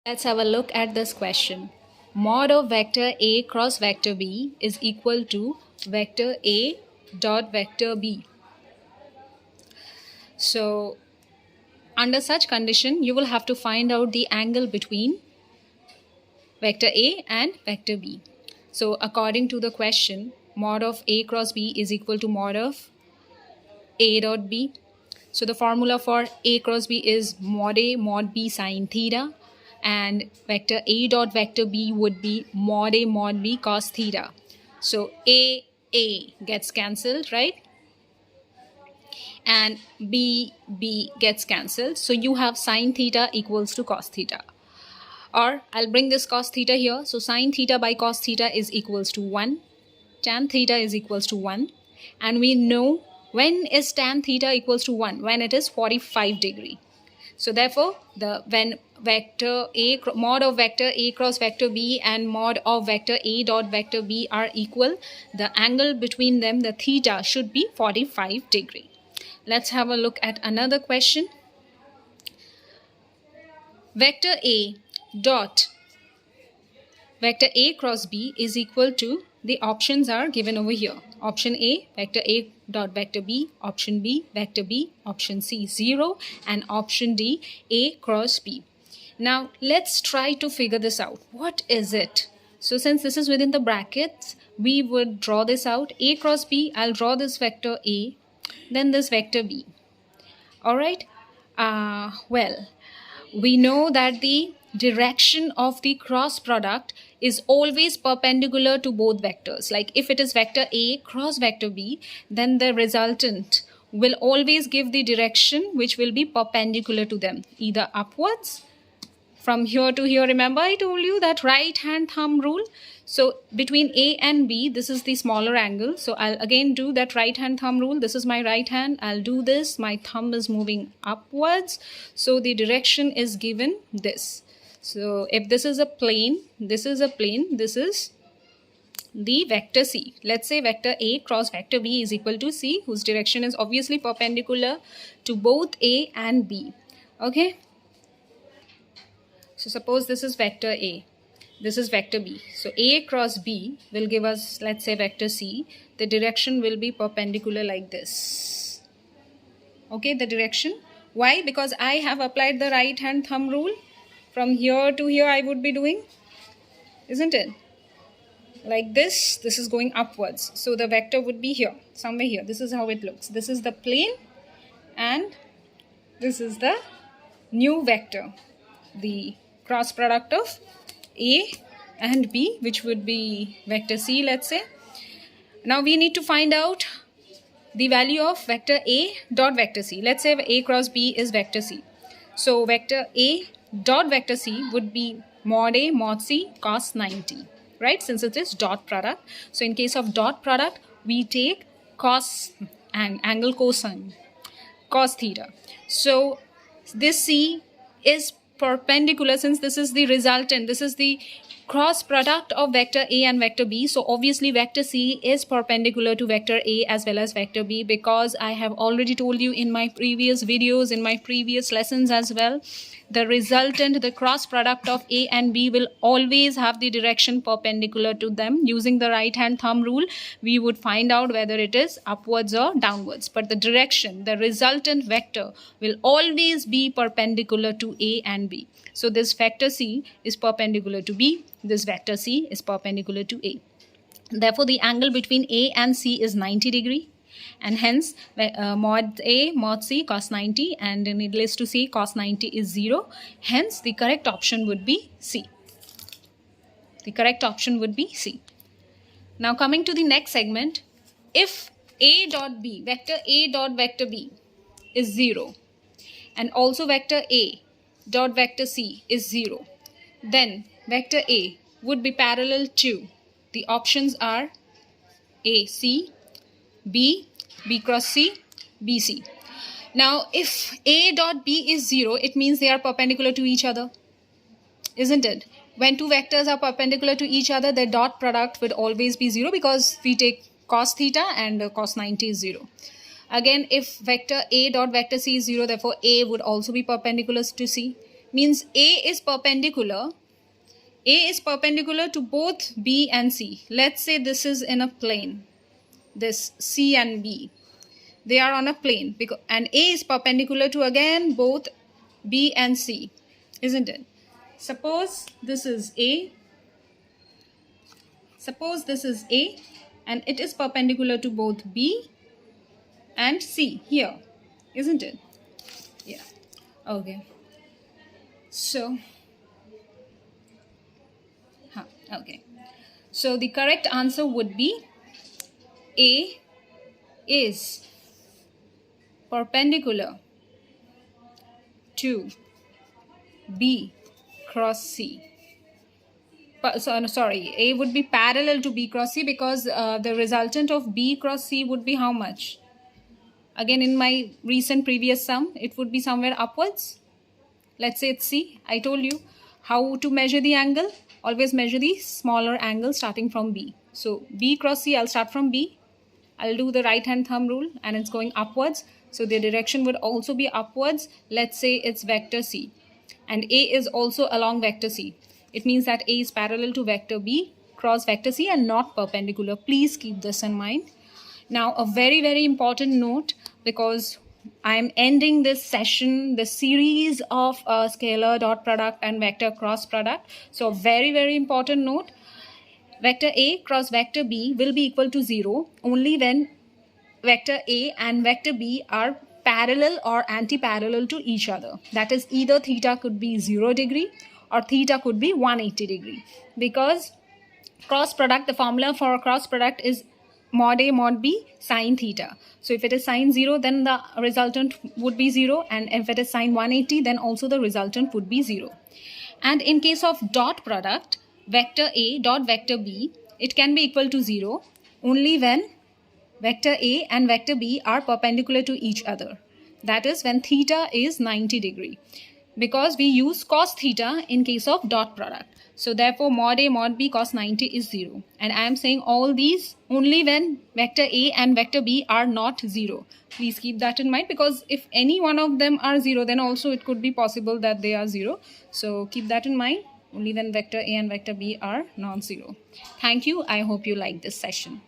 Let's have a look at this question. Mod of vector A cross vector B is equal to vector A dot vector B. So, under such condition, you will have to find out the angle between vector A and vector B. So, according to the question, mod of A cross B is equal to mod of A dot B. So, the formula for A cross B is mod A mod B sine theta, and vector A dot vector B would be mod A mod B cos theta. So A gets cancelled, right? And B gets cancelled. So you have sine theta equals to cos theta. Or I'll bring this cos theta here. So sine theta by cos theta is equals to 1. Tan theta is equals to 1. And we know when is tan theta equals to 1? When it is 45 degree. So therefore, when vector A mod of vector A cross vector B and mod of vector A dot vector B are equal, the angle between them, the theta, should be 45 degree. Let's have a look at another question. Vector A dot vector A cross B is equal to, the options are given over here. Option A, vector A dot vector B. Option B, vector B. Option C, 0. And option D, A cross B. Now, let's try to figure this out. What is it? So, since this is within the brackets, we would draw this out. A cross B, I'll draw this vector A, then this vector B. Alright? Well, we know that the direction of the cross product is always perpendicular to both vectors. Like if it is vector A cross vector B, then the resultant will always give the direction which will be perpendicular to them, either upwards from here to here. Remember I told you that right hand thumb rule. So between A and B, this is the smaller angle. So I'll again do that right hand thumb rule. This is my right hand. I'll do this. My thumb is moving upwards. So the direction is given this. So if this is a plane, this is a plane, this is the vector C. Let's say vector A cross vector B is equal to C, whose direction is obviously perpendicular to both A and B. Okay. So suppose this is vector A. This is vector B. So A cross B will give us, let's say, vector C. The direction will be perpendicular like this. Okay, the direction. Why? Because I have applied the right hand thumb rule. From here to here I would be doing, isn't it? Like this. This is going upwards. So the vector would be here, somewhere here. This is how it looks. This is the plane and this is the new vector. The cross product of A and B, which would be vector C, let's say. Now we need to find out the value of vector A dot vector C. Let's say A cross B is vector C. So vector A dot vector C would be mod A mod C cos 90, right? Since it is dot product. So in case of dot product, we take cos and angle cosine, cos theta. So this C is perpendicular, since this is the resultant, this is the cross product of vector A and vector B. So obviously vector C is perpendicular to vector A as well as vector B, because I have already told you in my previous videos, in my previous lessons as well, the resultant, the cross product of A and B will always have the direction perpendicular to them. Using the right hand thumb rule, we would find out whether it is upwards or downwards. But the direction, the resultant vector will always be perpendicular to A and B. So this vector C is perpendicular to B. This vector C is perpendicular to A. Therefore, the angle between A and C is 90 degree. And hence mod A mod C cos 90, and needless to say cos 90 is 0. Hence the correct option would be C. The correct option would be C. Now coming to the next segment, if A dot B, vector A dot vector B is 0 and also vector A dot vector C is 0, then vector A would be parallel to, the options are A, C, B, B cross C, B, C. Now, if A dot B is 0, it means they are perpendicular to each other, isn't it? When two vectors are perpendicular to each other, their dot product would always be 0, because we take cos theta and cos 90 is 0. Again, if vector A dot vector C is 0, therefore A would also be perpendicular to C. means A is perpendicular. A is perpendicular to both B and C. Let's say this is in a plane. This C and B. They are on a plane, and A is perpendicular to again both B and C, isn't it? Suppose this is A. Suppose this is A and it is perpendicular to both B and C here, isn't it? Yeah. Okay. So, okay. So the correct answer would be A is perpendicular to B cross C. Sorry, A would be parallel to B cross C, because the resultant of B cross C would be how much? Again, in my recent previous sum, it would be somewhere upwards. Let's say it's C. I told you how to measure the angle. Always measure the smaller angle starting from B. So B cross C, I'll start from B. I'll do the right hand thumb rule and it's going upwards. So the direction would also be upwards. Let's say it's vector C. And A is also along vector C. It means that A is parallel to vector B cross vector C and not perpendicular. Please keep this in mind. Now, a very, very important note, because I'm ending this session, the series of scalar dot product and vector cross product. So, very, very important note, vector A cross vector B will be equal to 0 only when vector A and vector B are parallel or anti-parallel to each other. That is, either theta could be 0 degree or theta could be 180 degree. Because cross product, the formula for cross product is mod A mod B sine theta. So if it is sine 0, then the resultant would be 0, and if it is sine 180, then also the resultant would be 0. And in case of dot product, vector A dot vector B, it can be equal to 0 only when vector A and vector B are perpendicular to each other. That is when theta is 90 degree. Because we use cos theta in case of dot product. So therefore mod A mod B cos 90 is 0. And I am saying all these only when vector A and vector B are not 0. Please keep that in mind, because if any one of them are 0, then also it could be possible that they are 0. So keep that in mind, only when vector A and vector B are non-zero. Thank you. I hope you like this session.